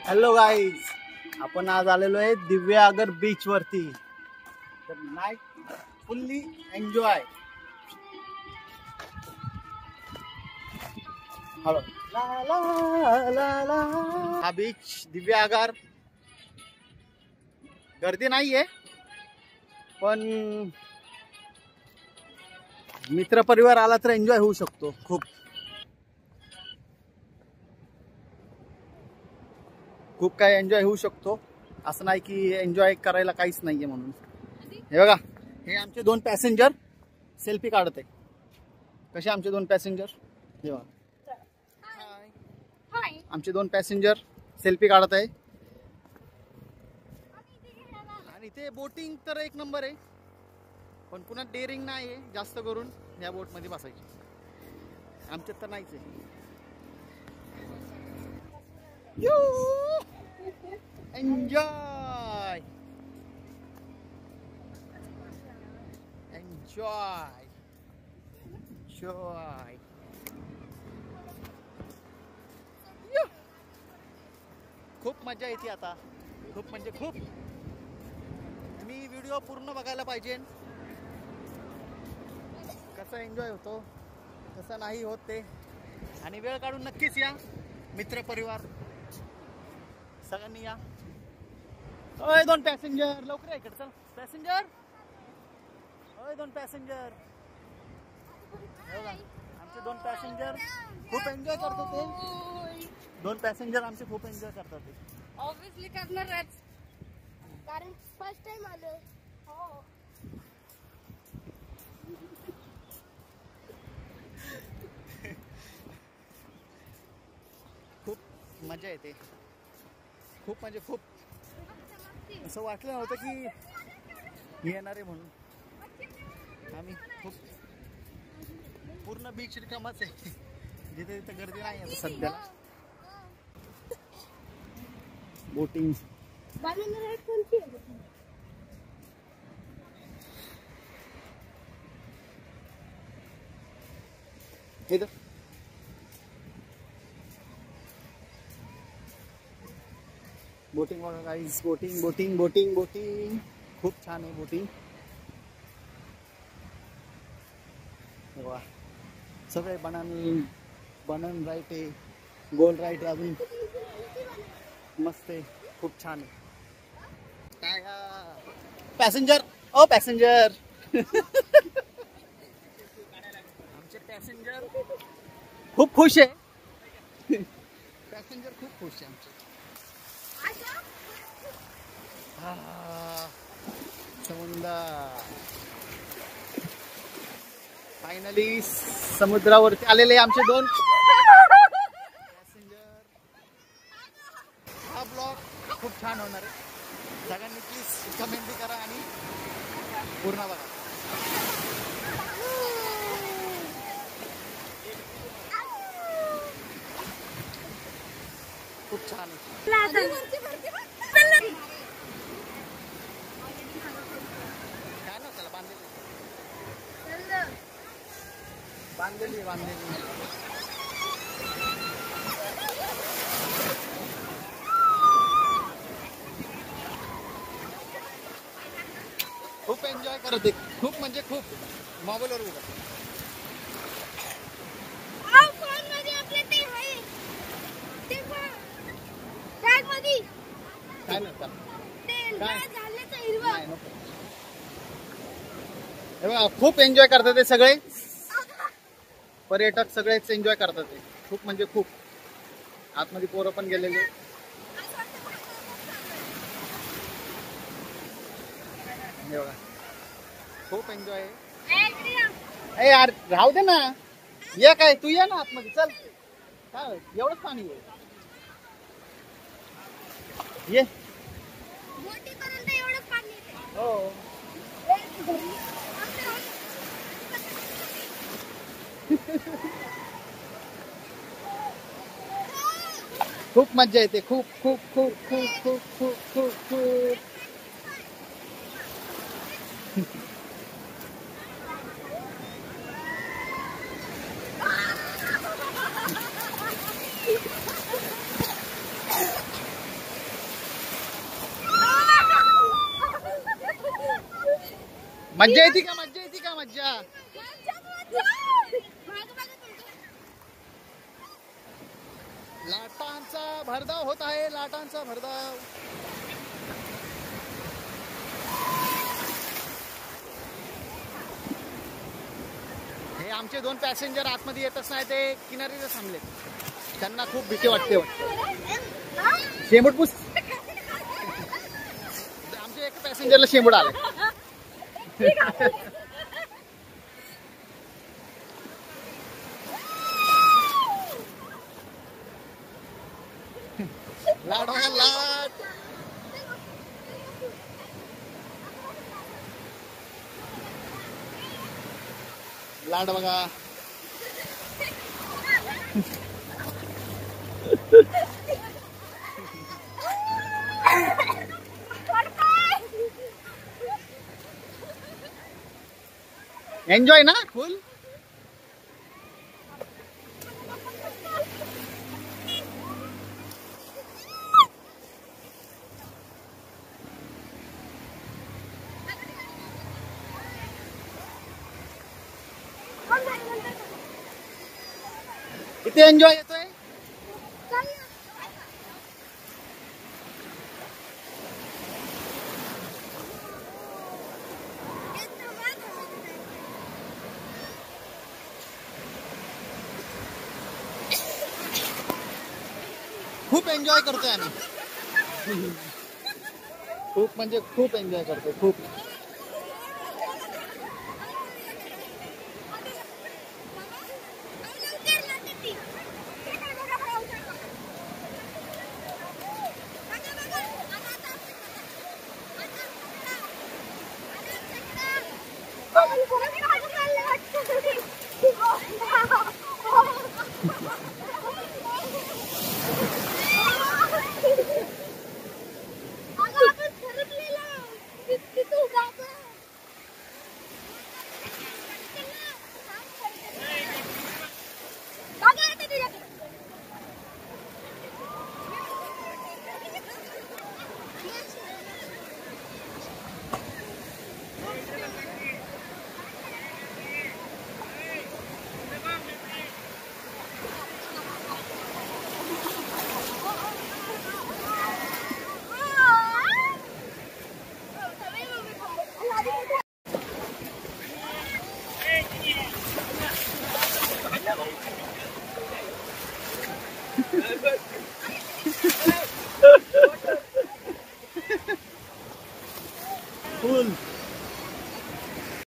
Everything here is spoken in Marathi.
हॅलो गाईज, आपण आज आलेलो आहे दिव्यागर बीच वरती. तर नाईट फुल्ली एन्जॉय. हॅलो ला ला ला ला. हा बीच दिव्यागर, गर्दी नाहीये पण मित्र परिवार आला तर एन्जॉय होऊ शकतो. खूप काही एन्जॉय होऊ शकतो. असं नाही की एन्जॉय करायला काहीच नाहीये म्हणून. हे बघा, हे आमचे 2 पॅसेंजर सेल्फी काढत आहे. कसे आमचे 2 पॅसेंजर, हे बघा, आमचे 2 पॅसेंजर सेल्फी काढत आहे. आणि ते बोटिंग तर एक नंबर आहे, पण पुन्हा डेअरिंग नाही आहे जास्त करून या बोट मध्ये बसायची. आमच्यात तर नाहीच आहे. Enjoy enjoy enjoy. खूप मजा येते आता, खूप म्हणजे खूप. मी व्हिडिओ पूर्ण बघायला पाहिजे, कसा एन्जॉय होतो कसा नाही होत ते. आणि वेळ काढून नक्कीच या मित्र परिवार सगळ्यांनी या. ओय 2 पॅसेंजर लवकर इकडे चल. पॅसेंजर, ओय 2 पॅसेंजर. आमचे 2 पॅसेंजर खूप एन्जॉय करतात ते. 2 पॅसेंजर आमचे खूप एन्जॉय करतात ते. ऑब्विसली करणारच, कारण फर्स्ट टाइम आलो. हो, खूप मजा येते. खूप म्हणजे खूप. असं वाटलं नव्हतं की येणार आहे म्हणून. आम्ही खूप पूर्ण बीच रिकामाच आहे. जिथे तिथे गर्दी नाही आहे सध्याला. बोटिंग इधर बोटिंग बघा guys. Boating boating boating boating खूप छान आहे बोटिंग. वा, सगळे बनन राईट आहे, गोल राईट अजून मस्त आहे. खूप छान आहे. काय पॅसेंजर, ओ पॅसेंजर. आमचे पॅसेंजर खूप खुश आहे. पॅसेंजर खूप खुश आहे आमचे. समुद्र फायनली समुद्रावरती आलेले आमचे 2 पॅसेंजर. हा ब्लॉग खूप छान होणार आहे. सगळ्यांनी प्लीज कमेंट करा आणि पूर्ण बघा. खूप छान आहे. काय ना त्याला बांधलेली खूप एन्जॉय करत आहे. खूप म्हणजे खूप. मोबाईलवर उभा काय नव्हतं खूप एन्जॉय करतात ते सगळे पर्यटक. सगळेच एन्जॉय करतात ते. खूप म्हणजे खूप. आतमध्ये पोरं पण गेलेले. खूप एन्जॉय आहे. ए यार राहू दे ना. ये काय तू ये ना आतमध्ये चल. काय एवढंच पाणी आहे. ये. हो, खूप मजा येते. खूप खूप खूप खूप खूप खूप खूप खूप मज्जा येते का? मज्जा येते का? मज्जा. लाटांचा भरधाव होत आहे. लाटांचा भरधाव. हे आमचे 2 पॅसेंजर आतमध्ये येतच नाही, ते किनारीला थांबले. त्यांना खूप भीती वाटते. शेंबूड पुस. आमच्या एका पॅसेंजरला शेंबूड आले. लाट बघा, लाट. लाट बघा. एन्जॉय ना फुल. किती एन्जॉय येतोय. खूप एन्जॉय करतोय आम्ही. खूप म्हणजे खूप एन्जॉय करतोय. खूप. Full.